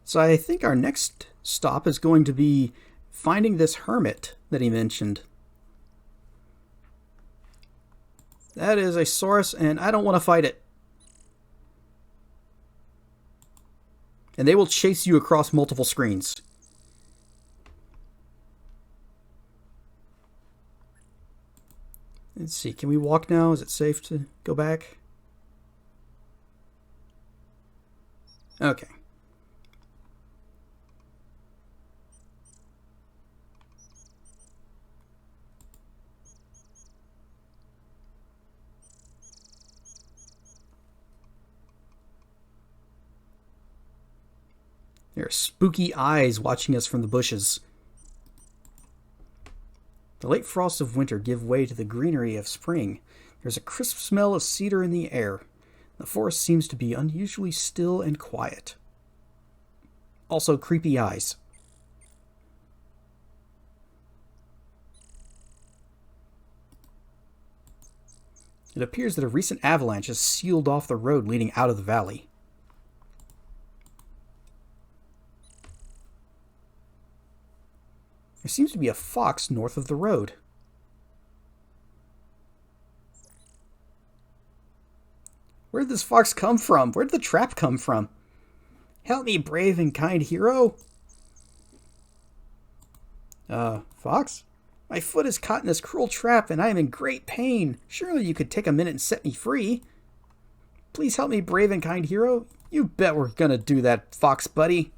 So I think our next stop is going to be finding this hermit that he mentioned. That is a Saurus, and I don't want to fight it. And they will chase you across multiple screens. Let's see, can we walk now? Is it safe to go back? Okay. There are spooky eyes watching us from the bushes. The late frosts of winter give way to the greenery of spring. There's a crisp smell of cedar in the air. The forest seems to be unusually still and quiet. Also, creepy eyes. It appears that a recent avalanche has sealed off the road leading out of the valley. There seems to be a fox north of the road. Where did this fox come from? Where did the trap come from? Help me, brave and kind hero. Fox? My foot is caught in this cruel trap and I am in great pain. Surely you could take a minute and set me free. Please help me, brave and kind hero. You bet we're gonna do that, fox buddy.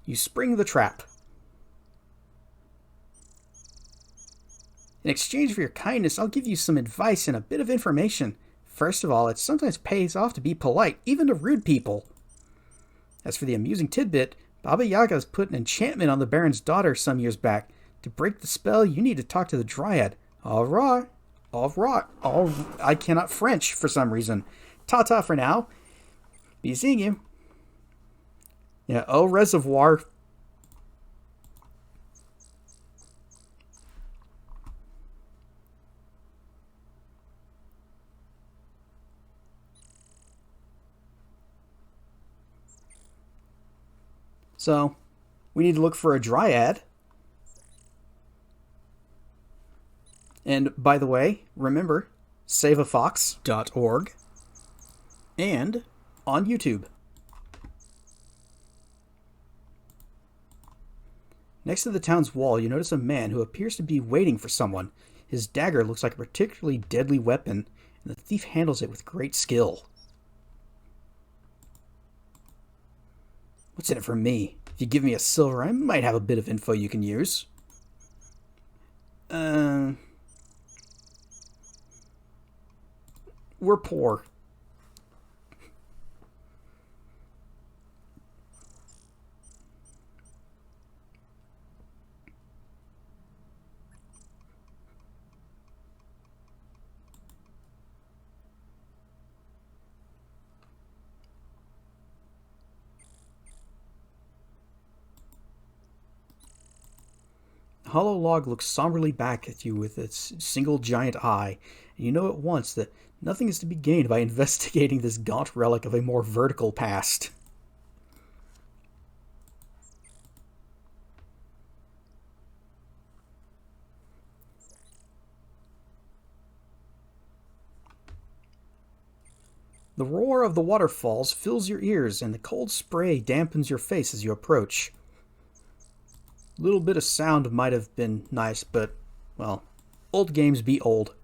You spring the trap. In exchange for your kindness, I'll give you some advice and a bit of information. First of all, it sometimes pays off to be polite, even to rude people. As for the amusing tidbit, Baba Yaga's put an enchantment on the Baron's daughter some years back. To break the spell, you need to talk to the Dryad. All right. I cannot French for some reason. Ta-ta for now. Be seeing you. Yeah, au reservoir. So, we need to look for a Dryad. And by the way, remember, saveafox.org and on YouTube. Next to the town's wall, you notice a man who appears to be waiting for someone. His dagger looks like a particularly deadly weapon, and the thief handles it with great skill. What's in it for me? If you give me a silver, I might have a bit of info you can use. We're poor. Hollow log looks somberly back at you with its single giant eye, and you know at once that nothing is to be gained by investigating this gaunt relic of a more vertical past. The roar of the waterfalls fills your ears, and the cold spray dampens your face as you approach. A little bit of sound might have been nice, but, well, old games be old.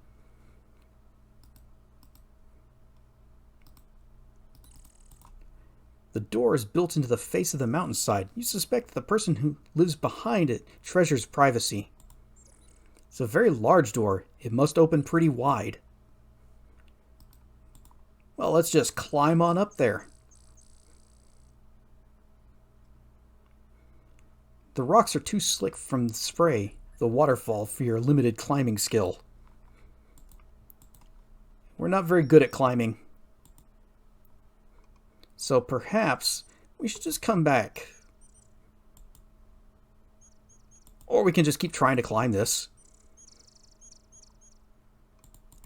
The door is built into the face of the mountainside. You suspect that the person who lives behind it treasures privacy. It's a very large door. It must open pretty wide. Well, let's just climb on up there. The rocks are too slick from the spray, the waterfall, for your limited climbing skill. We're not very good at climbing. So perhaps we should just come back. Or we can just keep trying to climb this.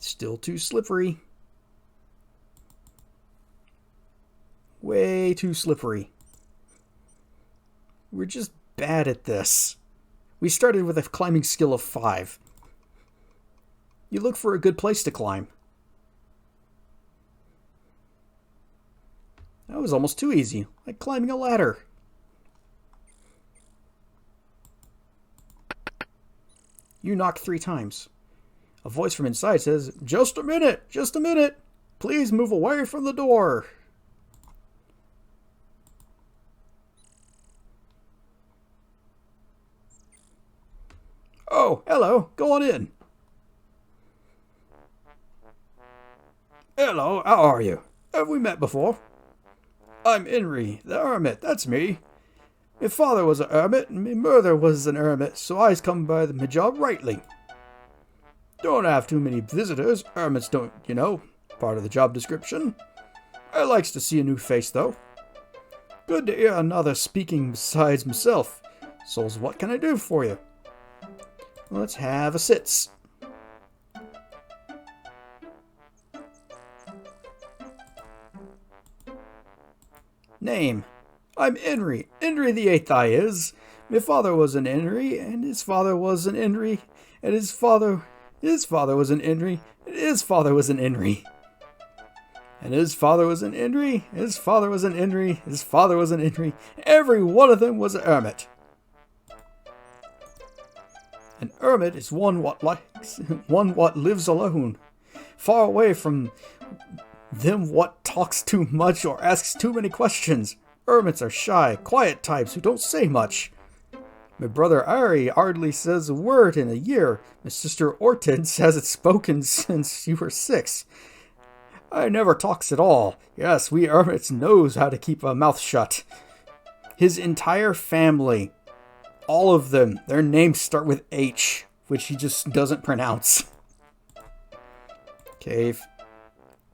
Still too slippery. way too slippery. We're just bad at this. We started with a climbing skill of 5. You look for a good place to climb. That was almost too easy, like climbing a ladder. You knock 3 times. A voice from inside says, "Just a minute! Just a minute! Please move away from the door!" "Oh, hello. Go on in." "Hello, how are you? Have we met before?" "I'm Henry, the hermit, that's me. My father was a hermit, and my mother was an hermit, so I's come by my job rightly. Don't have too many visitors, hermits don't, you know, part of the job description. I likes to see a new face, though. Good to hear another speaking besides myself. So's what can I do for you?" "Let's have a sits." "Name?" "I'm Henry. Henry the Eighth I is. My father was an Henry, and his father was an Henry, and his father was an Henry, and his father was an Henry. And his father was an Henry, his father was an Henry, his father was an Henry. Every one of them was a hermit." "An hermit is one what lives alone, far away from them what talks too much or asks too many questions. Hermits are shy, quiet types who don't say much. My brother Ari hardly says a word in a year. My sister Hortense hasn't spoken since you were 6. I never talks at all. Yes, we hermits knows how to keep a mouth shut. His entire family, all of them, their names start with H, which he just doesn't pronounce." "Cave.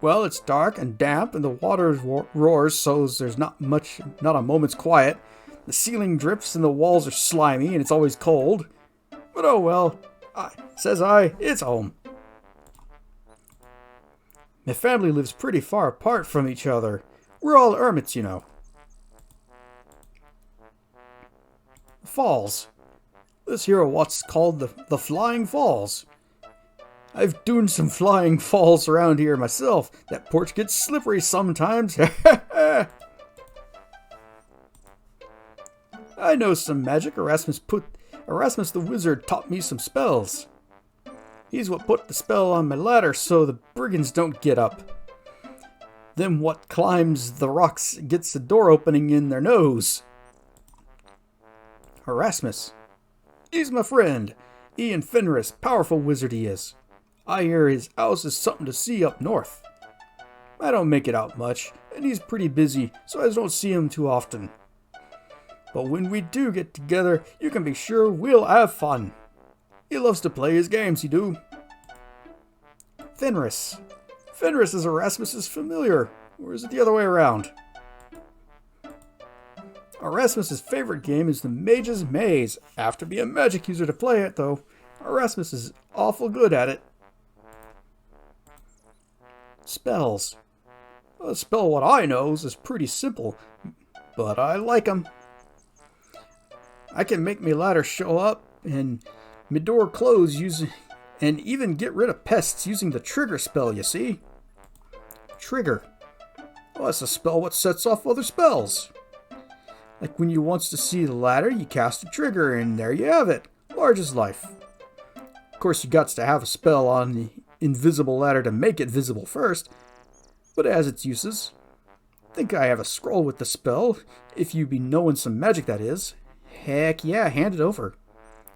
Well, it's dark and damp, and the water roars, so there's not a moment's quiet. The ceiling drips, and the walls are slimy, and it's always cold. But oh well, says I, it's home. My family lives pretty far apart from each other. We're all hermits, you know." "Falls. This here what's called the Flying Falls. I've done some flying falls around here myself. That porch gets slippery sometimes." "I know some magic. Erasmus the wizard taught me some spells. He's what put the spell on my ladder so the brigands don't get up. Them what climbs the rocks gets the door opening in their nose." "Erasmus." "He's my friend. Ian Fenris, powerful wizard he is. I hear his house is something to see up north. I don't make it out much, and he's pretty busy, so I don't see him too often. But when we do get together, you can be sure we'll have fun. He loves to play his games, he do." "Fenris. Fenris is Erasmus's familiar, or is it the other way around?" "Erasmus's favorite game is the Mage's Maze. Have to be a magic user to play it, though. Erasmus is awful good at it." "Spells. A spell what I knows is pretty simple, but I like 'em. I can make me ladder show up and me door close using, and even get rid of pests using the trigger spell, you see." "Trigger? Well, that's a spell what sets off other spells. Like when you wants to see the ladder, you cast a trigger, and there you have it. Large as life. Of course, you got to have a spell on the invisible ladder to make it visible first, but it has its uses. Think I have a scroll with the spell, if you be knowing some magic, that is. Heck yeah, hand it over.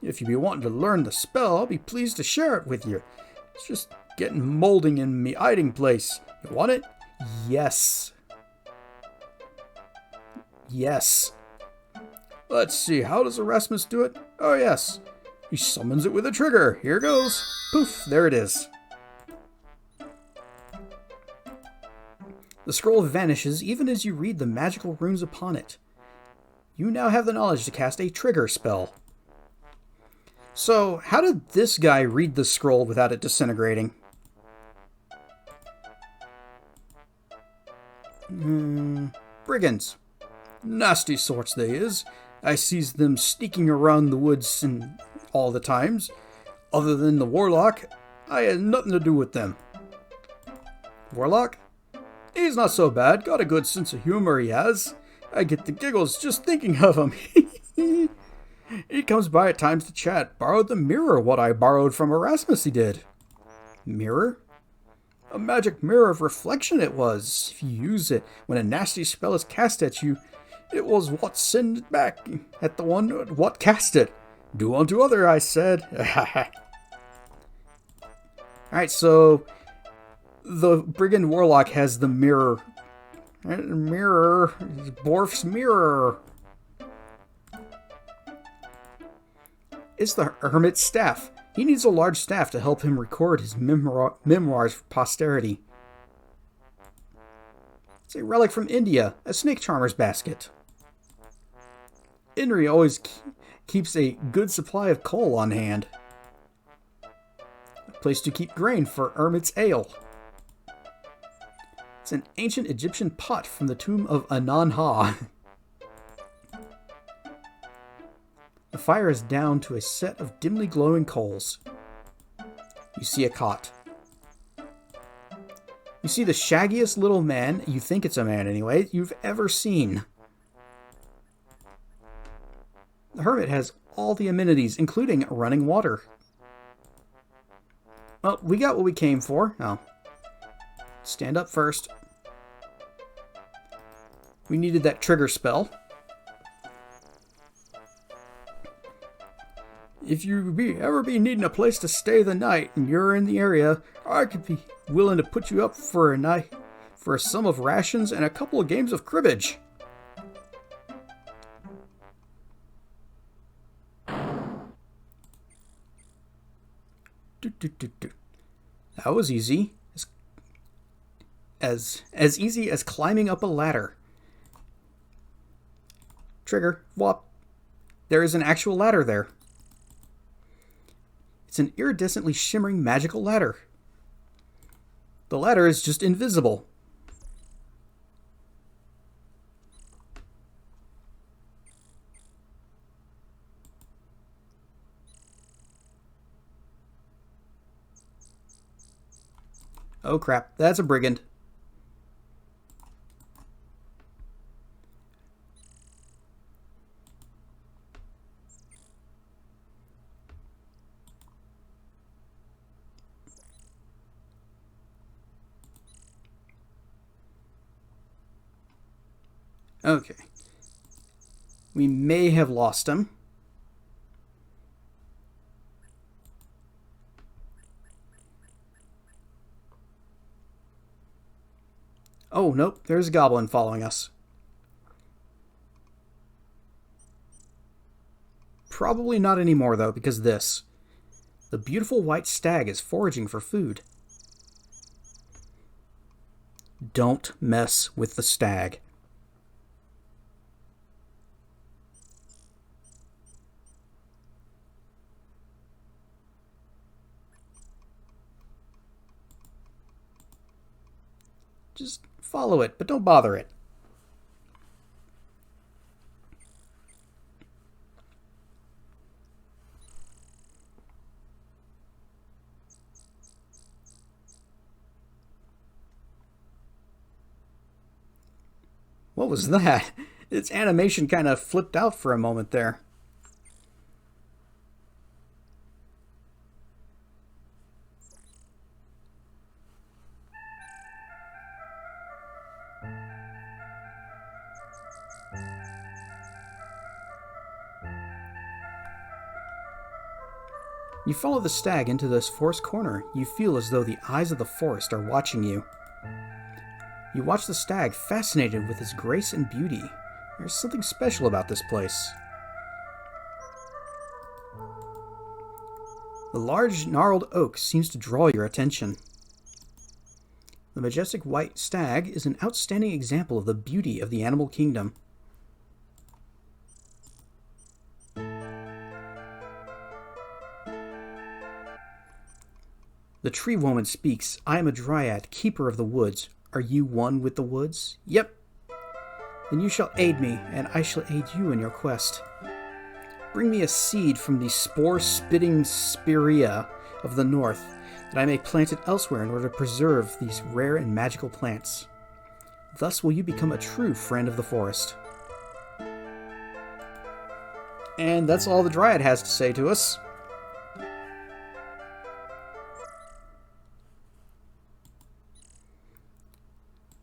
If you be wanting to learn the spell, I'll be pleased to share it with you. It's just getting molding in me hiding place. You want it?" "Yes." "Yes." "Let's see, how does Erasmus do it? Oh yes, he summons it with a trigger. Here goes. Poof, there it is." The scroll vanishes even as you read the magical runes upon it. You now have the knowledge to cast a trigger spell. So, how did this guy read the scroll without it disintegrating? Brigands. Nasty sorts they is. I sees them sneaking around the woods and all the times. Other than the Warlock, I had nothing to do with them. Warlock? He's not so bad. Got a good sense of humor, he has. I get the giggles just thinking of him. He comes by at times to chat. Borrowed the mirror what I borrowed from Erasmus, he did. Mirror? A magic mirror of reflection it was. If you use it when a nasty spell is cast at you, it was what sent it back at the one what cast it. Do unto other, I said. Alright, so the Brigand Warlock has the mirror. Mirror. Borf's mirror. It's the Hermit's staff. He needs a large staff to help him record his memoirs for posterity. It's a relic from India, a snake charmer's basket. Inri always keeps a good supply of coal on hand. A place to keep grain for Hermit's ale. It's an ancient Egyptian pot from the tomb of Anan-Ha. The fire is down to a set of dimly glowing coals. You see a cot. You see the shaggiest little man, you think it's a man anyway, you've ever seen. The hermit has all the amenities, including running water. Well, we got what we came for. Oh. Stand up first. We needed that trigger spell. If you ever be needing a place to stay the night and you're in the area, I could be willing to put you up for a night for a sum of rations and a couple of games of cribbage. That was easy. As easy as climbing up a ladder. Trigger. Whop. There is an actual ladder there. It's an iridescently shimmering magical ladder. The ladder is just invisible. Oh crap, that's a brigand. Okay. We may have lost him. Oh, nope. There's a goblin following us. Probably not anymore, though, because this. The beautiful white stag is foraging for food. Don't mess with the stag. Just follow it, but don't bother it. What was that? Its animation kind of flipped out for a moment there. You follow the stag into this forest corner. You feel as though the eyes of the forest are watching you. You watch the stag, fascinated with his grace and beauty. There's something special about this place. The large, gnarled oak seems to draw your attention. The majestic white stag is an outstanding example of the beauty of the animal kingdom. The tree woman speaks. I am a dryad, keeper of the woods. Are you one with the woods? Yep. Then you shall aid me, and I shall aid you in your quest. Bring me a seed from the spore-spitting Spirea of the north, that I may plant it elsewhere in order to preserve these rare and magical plants. Thus will you become a true friend of the forest. And that's all the Dryad has to say to us.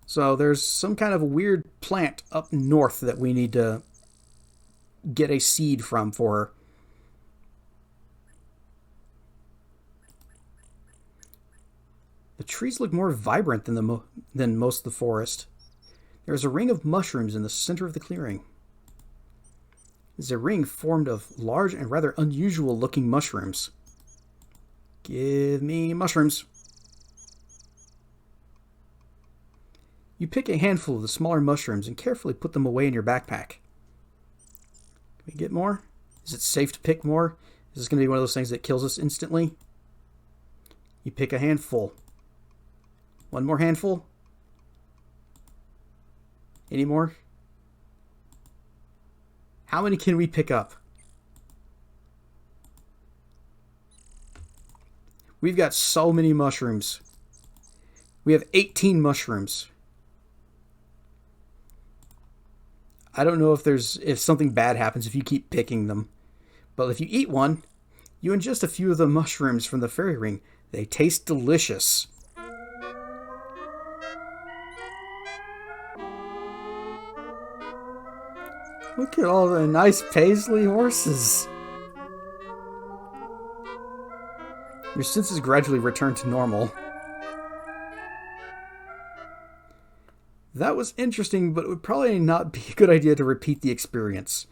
So there's some kind of a weird plant up north that we need to get a seed from for her. The trees look more vibrant than most of the forest. There is a ring of mushrooms in the center of the clearing. It is a ring formed of large and rather unusual looking mushrooms. Give me mushrooms. You pick a handful of the smaller mushrooms and carefully put them away in your backpack. Can we get more? Is it safe to pick more? Is this going to be one of those things that kills us instantly? You pick a handful. One more handful? Any more? How many can we pick up? We've got so many mushrooms. We have 18 mushrooms. I don't know if something bad happens if you keep picking them. But if you eat one, you ingest a few of the mushrooms from the fairy ring. They taste delicious. Look at all the nice paisley horses. Your senses gradually return to normal. That was interesting, but it would probably not be a good idea to repeat the experience.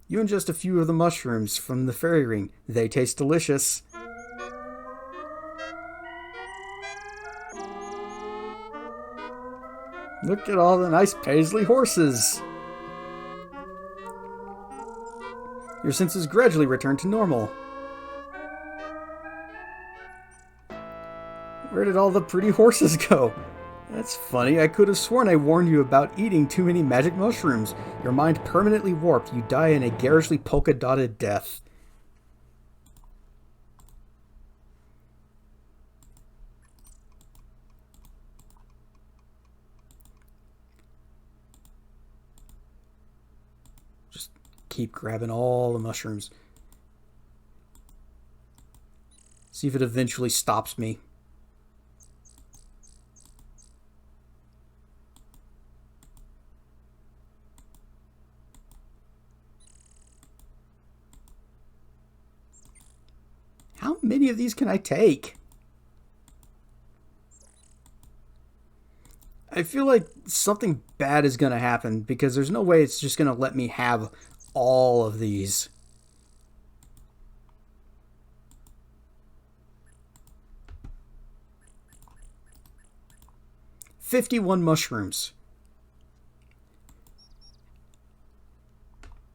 You ingest a few of the mushrooms from the fairy ring. They taste delicious. Look at all the nice paisley horses. Your senses gradually return to normal. Where did all the pretty horses go? That's funny. I could have sworn I warned you about eating too many magic mushrooms. Your mind permanently warped. You die in a garishly polka-dotted death. Just keep grabbing all the mushrooms. See if it eventually stops me. How many of these can I take? I feel like something bad is going to happen because there's no way it's just going to let me have all of these. "51 mushrooms.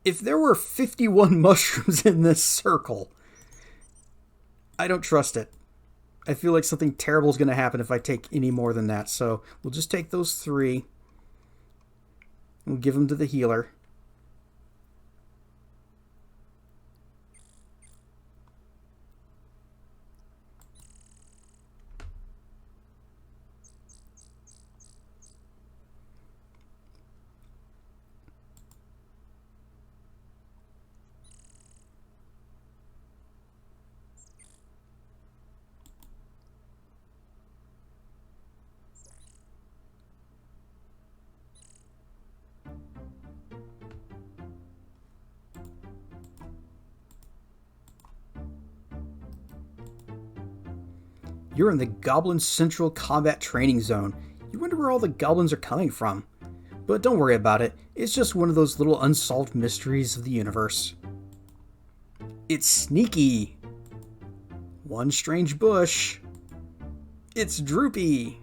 If there were 51 mushrooms in this circle, I don't trust it. I feel like something terrible is going to happen if I take any more than that. So we'll just take those 3. We'll give them to the healer. You're in the Goblin Central Combat Training Zone. You wonder where all the goblins are coming from. But don't worry about it. It's just one of those little unsolved mysteries of the universe. It's sneaky. One strange bush. It's Droopy.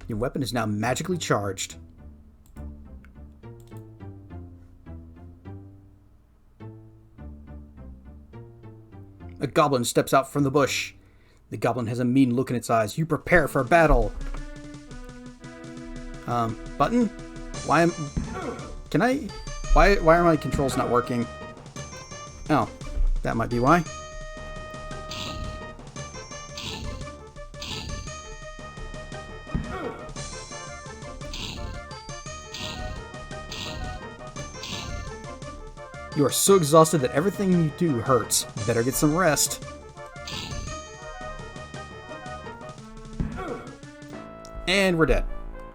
Your weapon is now magically charged. A goblin steps out from the bush. The goblin has a mean look in its eyes. You prepare for battle. Button? Why am... Can I... Why are my controls not working? Oh, that might be why. You are so exhausted that everything you do hurts. Better get some rest. And we're dead.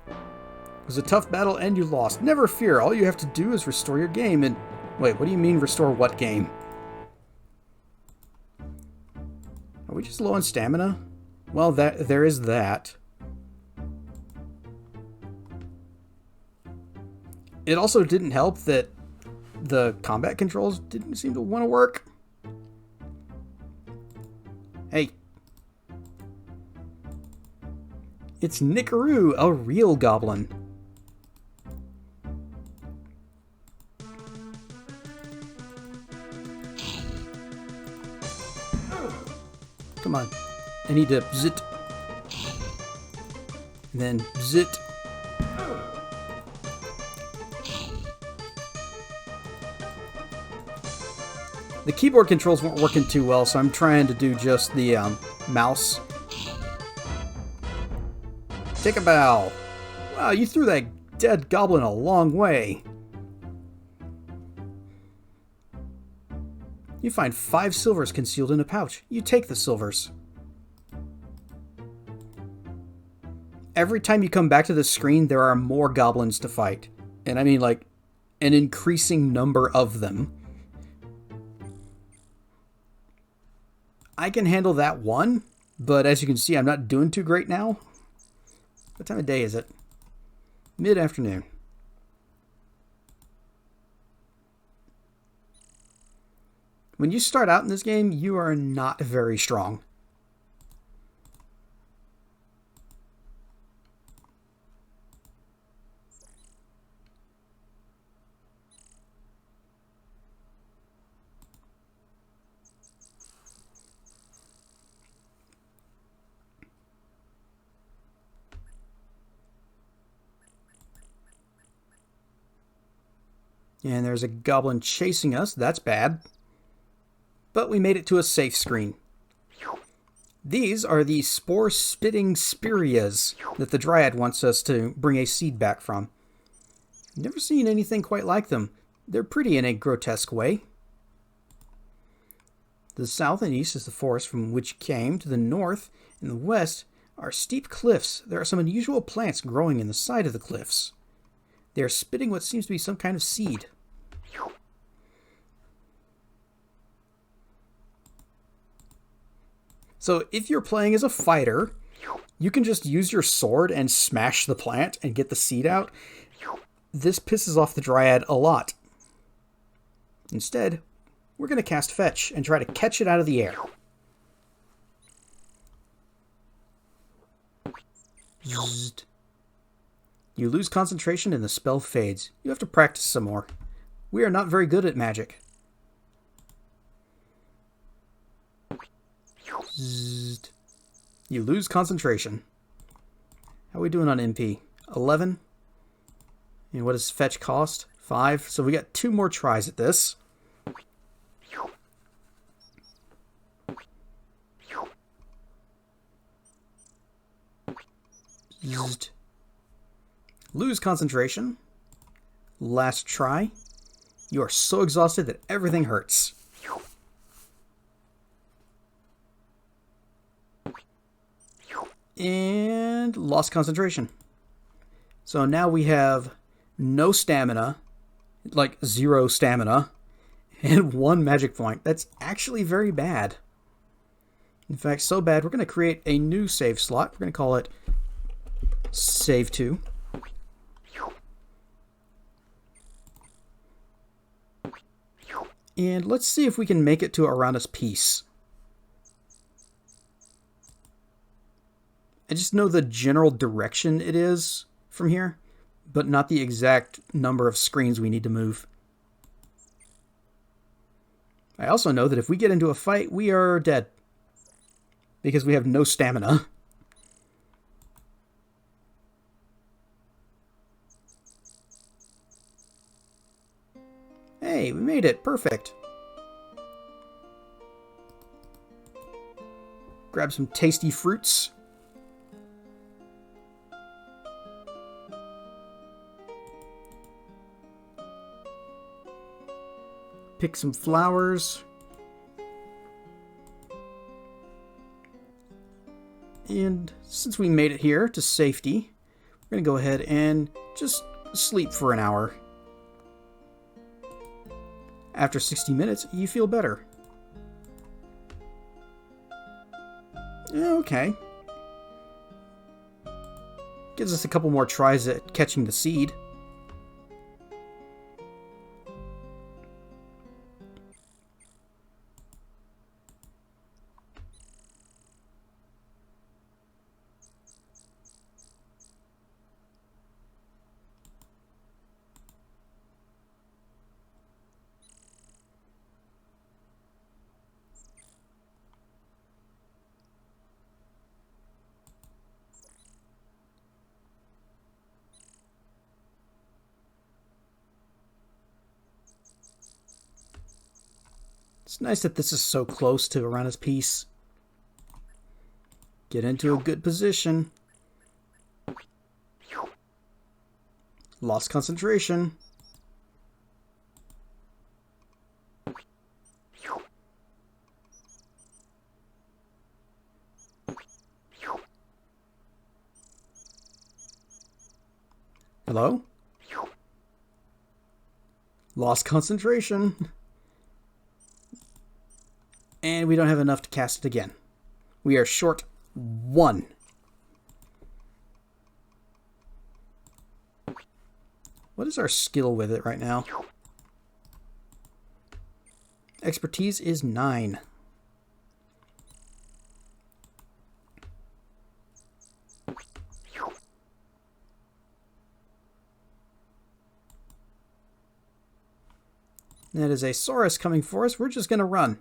It was a tough battle and you lost. Never fear, all you have to do is restore your game and... Wait, what do you mean restore what game? Are we just low on stamina? Well, there is that. It also didn't help that the combat controls didn't seem to want to work. Hey. It's Nicaroo, a real goblin. Come on. I need to zit. And then zit. The keyboard controls weren't working too well, so I'm trying to do just the mouse. Take a bow. Wow, you threw that dead goblin a long way. You find 5 silvers concealed in a pouch. You take the silvers. Every time you come back to the screen, there are more goblins to fight. And I mean, like, an increasing number of them. I can handle that one, but as you can see, I'm not doing too great now. What time of day is it? Mid-afternoon. When you start out in this game, you are not very strong. And there's a goblin chasing us. That's bad. But we made it to a safe screen. These are the spore-spitting Spirias that the Dryad wants us to bring a seed back from. Never seen anything quite like them. They're pretty in a grotesque way. To the south and east is the forest from which you came. To the north and the west are steep cliffs. There are some unusual plants growing in the side of the cliffs. They are spitting what seems to be some kind of seed. So if you're playing as a fighter, you can just use your sword and smash the plant and get the seed out. This pisses off the Dryad a lot. Instead, we're going to cast Fetch and try to catch it out of the air. Zzzt. You lose concentration and the spell fades. You have to practice some more. We are not very good at magic. Zzzt. You lose concentration. How are we doing on MP? 11? And what does Fetch cost? 5. So we got 2 more tries at this. Zzzt. Lose concentration. Last try. You are so exhausted that everything hurts. And lost concentration. So now we have no stamina, like 0 stamina, and 1 magic point. That's actually very bad. In fact, so bad, we're going to create a new save slot. We're going to call it Save 2. And let's see if we can make it to Aranas Peace. I just know the general direction it is from here, but not the exact number of screens we need to move. I also know that if we get into a fight, we are dead. because we have no stamina. Hey, we made it. Perfect. Grab some tasty fruits. Pick some flowers. And since we made it here to safety, we're going to go ahead and just sleep for an hour. After 60 minutes, you feel better. Okay. Gives us a couple more tries at catching the seed. It's nice that this is so close to Arana's piece. Get into a good position. Lost concentration. Hello? Lost concentration. And we don't have enough to cast it again. We are short 1. What is our skill with it right now? Expertise is 9. That is a Saurus coming for us. We're just going to run.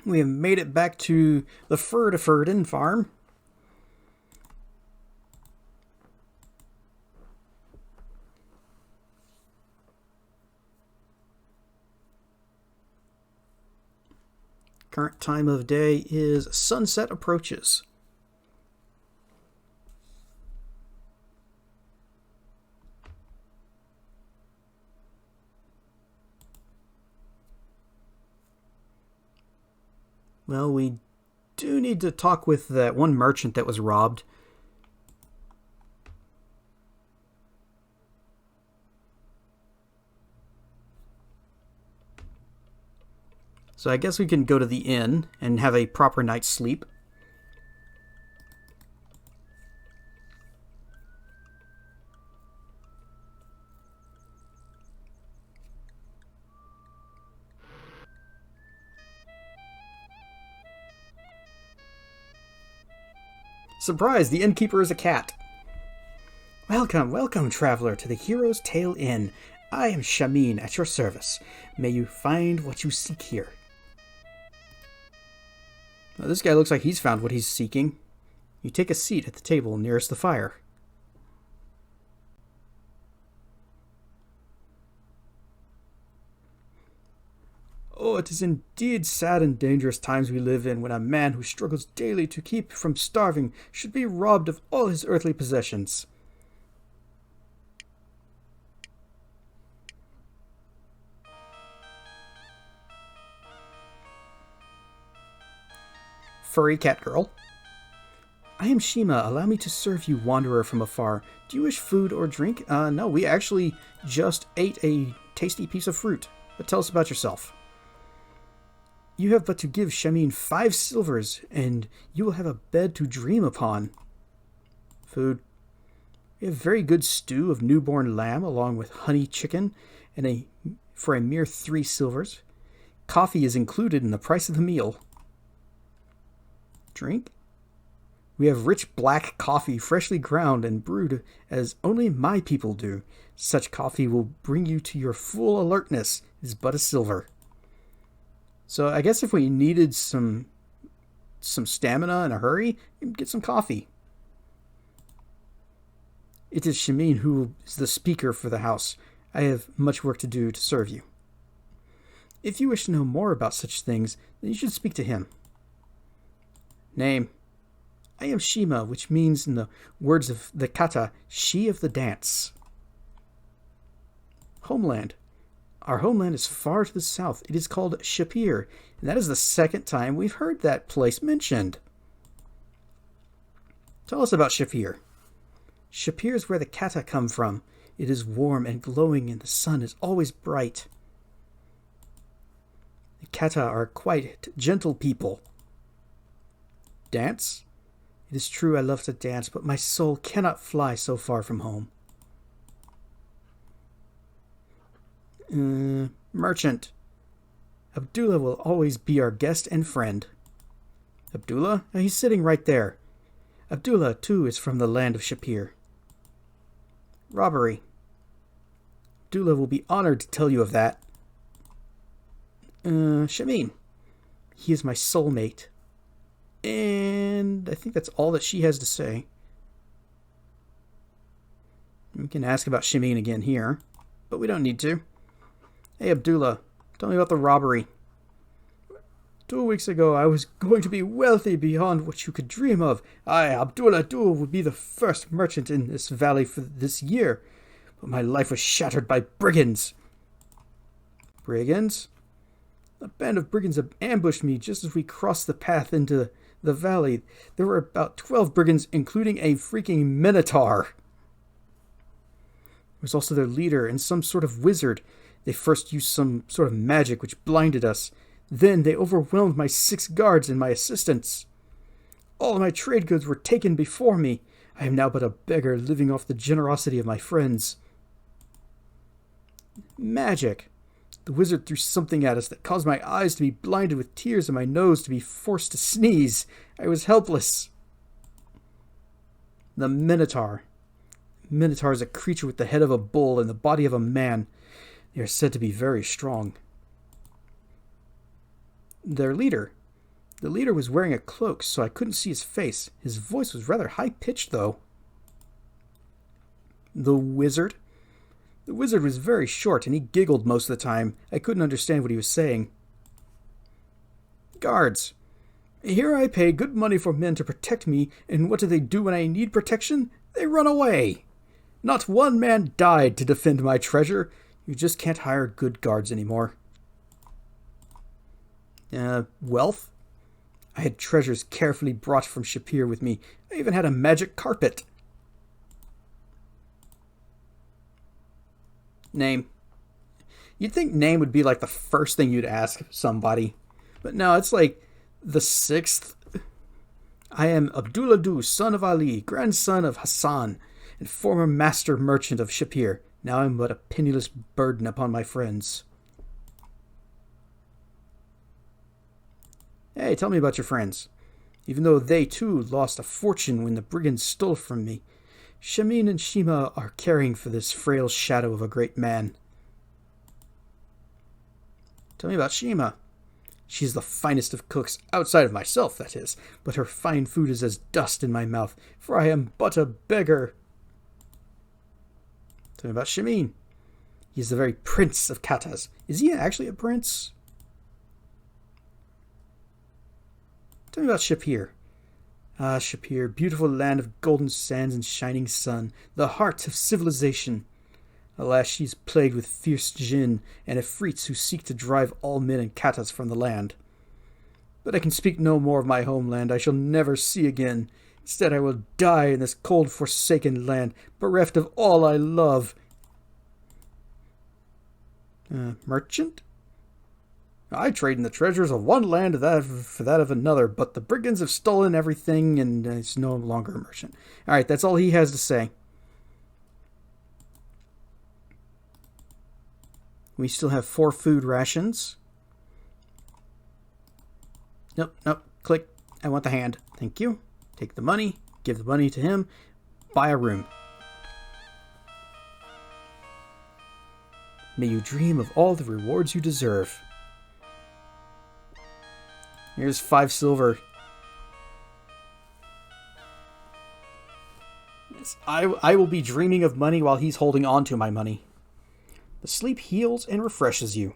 We have made it back to the Ferdafurden farm. Current time of day is sunset approaches. Well, we do need to talk with that one merchant that was robbed. So I guess we can go to the inn and have a proper night's sleep. Surprise! The innkeeper is a cat. Welcome, welcome, traveler, to the Hero's Tale Inn. I am Shamin at your service. May you find what you seek here. Well, this guy looks like he's found what he's seeking. You take a seat at the table nearest the fire. Oh, it is indeed sad and dangerous times we live in when a man who struggles daily to keep from starving should be robbed of all his earthly possessions. Furry cat girl. I am Shima. Allow me to serve you, wanderer from afar. Do you wish food or drink? No, we actually just ate a tasty piece of fruit. But tell us about yourself. You have but to give Shamin 5 silvers, and you will have a bed to dream upon. Food. We have very good stew of newborn lamb, along with honey chicken, and for a mere 3 silvers. Coffee is included in the price of the meal. Drink. We have rich black coffee, freshly ground and brewed as only my people do. Such coffee will bring you to your full alertness. It is but a silver. So I guess if we needed some stamina in a hurry, we'd get some coffee. It is Shamin who is the speaker for the house. I have much work to do to serve you. If you wish to know more about such things, then you should speak to him. Name. I am Shima, which means, in the words of the kata, she of the dance. Homeland. Our homeland is far to the south. It is called Shapir, and that is the second time we've heard that place mentioned. Tell us about Shapir. Shapir is where the kata come from. It is warm and glowing, and the sun is always bright. The kata are quite gentle people. Dance? It is true I love to dance, but my soul cannot fly so far from home. Merchant. Abdullah will always be our guest and friend. Abdullah? He's sitting right there. Abdullah, too, is from the land of Shapir. Robbery. Abdullah will be honored to tell you of that. Shamin. He is my soulmate. And I think that's all that she has to say. We can ask about Shamin again here, but we don't need to. Hey, Abdullah, tell me about the robbery. 2 weeks ago, I was going to be wealthy beyond what you could dream of. I, Abdullah Dul, would be the first merchant in this valley for this year. But my life was shattered by brigands. Brigands? A band of brigands ambushed me just as we crossed the path into the valley. There were about 12 brigands, including a freaking minotaur. There was also their leader and some sort of wizard. They first used some sort of magic which blinded us. Then they overwhelmed my 6 guards and my assistants. All my trade goods were taken before me. I am now but a beggar living off the generosity of my friends. Magic. The wizard threw something at us that caused my eyes to be blinded with tears and my nose to be forced to sneeze. I was helpless. The Minotaur. Minotaur is a creature with the head of a bull and the body of a man. They are said to be very strong. Their leader. The leader was wearing a cloak, so I couldn't see his face. His voice was rather high-pitched, though. The wizard. The wizard was very short, and he giggled most of the time. I couldn't understand what he was saying. Guards. Here I pay good money for men to protect me, and what do they do when I need protection? They run away. Not one man died to defend my treasure. You just can't hire good guards anymore. Wealth? I had treasures carefully brought from Shapir with me. I even had a magic carpet. Name. You'd think name would be like the first thing you'd ask somebody. But no, it's like the 6th. I am Abdullah Du, son of Ali, grandson of Hassan, and former master merchant of Shapir. Now I am but a penniless burden upon my friends. Hey, tell me about your friends. Even though they too lost a fortune when the brigands stole from me, Shamin and Shima are caring for this frail shadow of a great man. Tell me about Shima. She's the finest of cooks, outside of myself, that is, but her fine food is as dust in my mouth, for I am but a beggar. Tell me about Shamin. He is the very prince of katas. Is he actually a prince? Tell me about Shapir. Ah, Shapir, beautiful land of golden sands and shining sun, the heart of civilization. Alas, she is plagued with fierce jinn and Ifrits who seek to drive all men and katas from the land. But I can speak no more of my homeland I shall never see again. Instead, I will die in this cold, forsaken land, bereft of all I love. Merchant? I trade in the treasures of one land for that of another, but the brigands have stolen everything, and it's no longer a merchant. All right, that's all he has to say. We still have 4 food rations. Nope, click. I want the hand. Thank you. Take the money, give the money to him, buy a room. May you dream of all the rewards you deserve. Here's 5 silver. Yes, I will be dreaming of money while he's holding on to my money. The sleep heals and refreshes you.